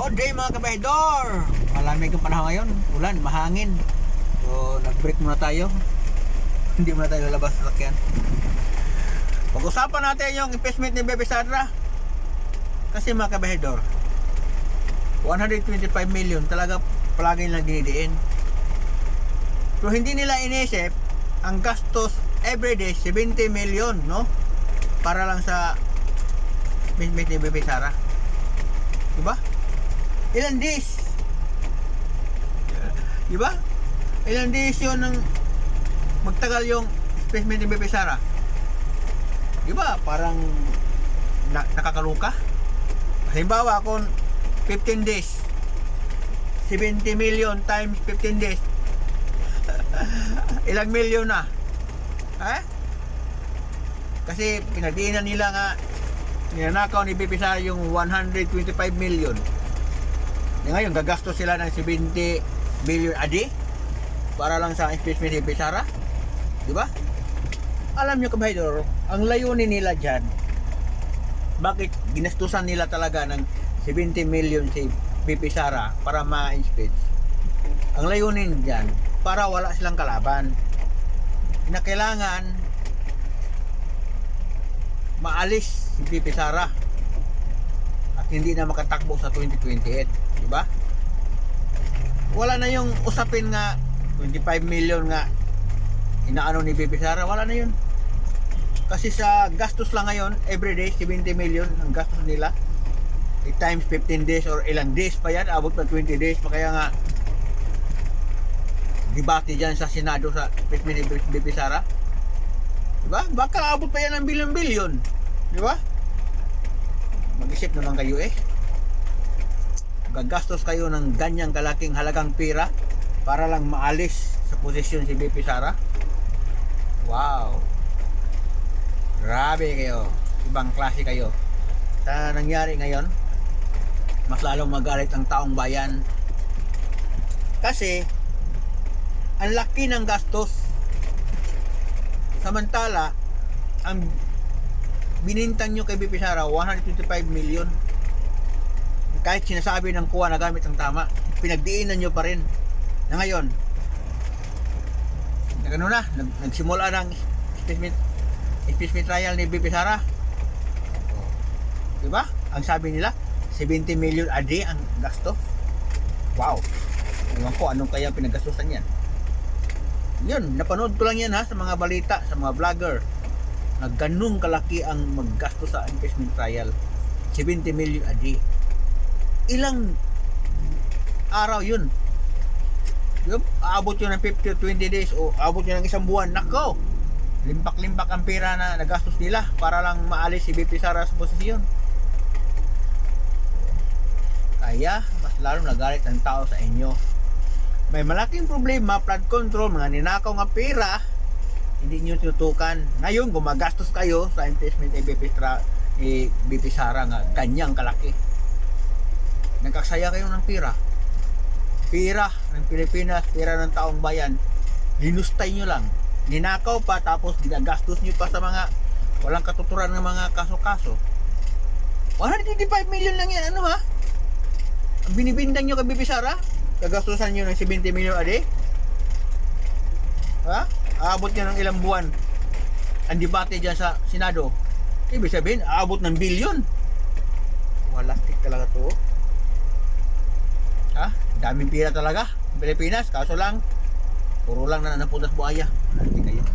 Good day mga kabahidor. Malamig ang panahon ngayon. Ulan, mahangin. So nag-break muna tayo. Hindi muna tayo lalabas sa sakyan. Pag-usapan natin yung investment ni Bebe Sandra. Kasi mga kabahidor, 125 million talaga palagi lang dinidiin. So hindi nila inisip ang gastos everyday 70 million, no? Para lang sa investment ni Bebe Sara. Diba? Ilang days? Diba? Ilang days yun ng magtagal yung investment ni Bebe Sara? Diba? Parang nakakaluka. Halimbawa kung 15 days 70 million times 15 days ilang milyon na? Ha? Kasi pinagdiinan nila nga ninanakaw ni Bebe Sara yung 125 million. Ngayon gagastos sila ng 70 billion a day para lang sa investment ni Bebe Sara. Diba? Alam nyo kabahidor, ang layunin nila dyan, bakit ginastusan nila talaga ng 70 million si Bebe Sara para ma-invest? Ang layunin dyan, para wala silang kalaban na kailangan maalis si Bebe Sara at hindi na makatakbo sa 2028. Diba? Wala na yung usapin nga 25 million nga inaano ni Bebe Sara, wala na yun. Kasi sa gastos lang ngayon, everyday 70 million ang gastos nila. Times 15 days or ilang days pa yan, abot pa 20 days pa. Kaya nga debate dyan sa Senado sa investment ni Bebe Sara. Diba? Baka abot pa yan ng bilyon-bilyon. Diba? Mag-isip naman kayo eh. Gagastos kayo ng ganyang kalaking halagang pera para lang maalis sa posisyon si Bebe Sara. Wow. Grabe kayo. Ibang klase kayo. Sa nangyari ngayon, mas lalong magalit ang taong bayan. Kasi ang laki ng gastos. Samantala, ang binintang nyo kay Bebe Sara 125 million. Kahit sinasabi ng kuha na gamit ang tama, pinagdiinan nyo pa rin. Na ngayon, nagsimula ng investment trial ni Bebe Sara. Diba? Ang sabi nila, 70 million a day ang gasto. Wow. Ewan ko anong kaya pinaggastusan yan. Yun, napanood ko lang yan ha, sa mga balita, sa mga vlogger, na ganung kalaki ang maggasto sa investment trial. 70 million a day. Ilang araw yun? Aabot yun ng 50 to 20 days o aabot yun ng isang buwan. Nako! Limpak-limpak ang pera na nagastos nila para lang maalis si Bebe Sara sa posisyon. Kaya, mas lalo nagalit ang tao sa inyo. May malaking problema, flood control, mga ninakaw nga pera, hindi nyo tutukan. Ngayon, gumagastos kayo sa investment ni Bebe Sara nga ganyang kalaki. Nagkasaya kayo ng pera. Pera ng Pilipinas, pera ng taong bayan, linustay nyo lang. Ninakaw pa, tapos ginagastos nyo pa sa mga walang katuturan ng mga kaso-kaso. 125 million lang yan, ano ha? Ang binibindang nyo kay Bebe Sara, gagastusan nyo ng 70 million a day? Ha? Aabot nyo ng ilang buwan ang debate dyan sa Senado. Ibig sabihin, aabot ng bilyon. Walastik talaga to. Ha? Daming pira talaga Pilipinas, kaso lang puro lang na napuntas buhaya. Walastik kayo.